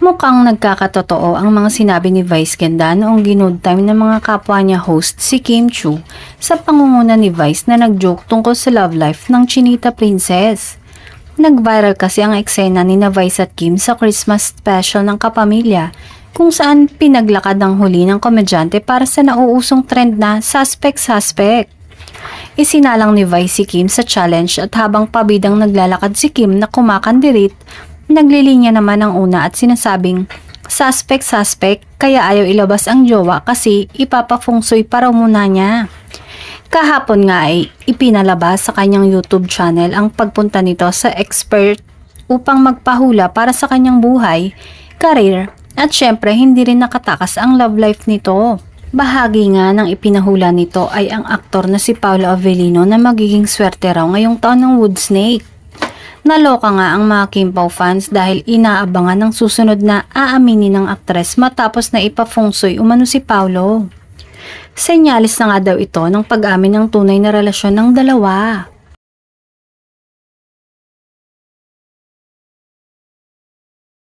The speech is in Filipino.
Mukhang nagkakatotoo ang mga sinabi ni Vice Ganda noong ginood time ng mga kapwa niya host si Kim Chu sa pangunguna ni Vice na nag-joke tungkol sa love life ng Chinita Princess. Nag-viral kasi ang eksena ni na Vice at Kim sa Christmas special ng Kapamilya kung saan pinaglakad ang huli ng komedyante para sa nauusong trend na suspect-suspect. Isinalang ni Vice si Kim sa challenge at habang pabidang naglalakad si Kim na kumakandirit, naglilinya naman ang una at sinasabing suspect kaya ayaw ilabas ang jowa kasi ipapafungsoy para muna niya. Kahapon nga ay ipinalabas sa kanyang YouTube channel ang pagpunta nito sa expert upang magpahula para sa kanyang buhay, career at syempre hindi rin nakatakas ang love life nito. Bahagi nga ng ipinahula nito ay ang aktor na si Paolo Avellino na magiging swerte raw ngayong taon ng Woodsnake. Naloka nga ang mga Kim Pao fans dahil inaabangan ng susunod na aaminin ng aktres matapos na ipafungsoy umano si Paolo. Senyalis na nga daw ito ng pag-amin ng tunay na relasyon ng dalawa.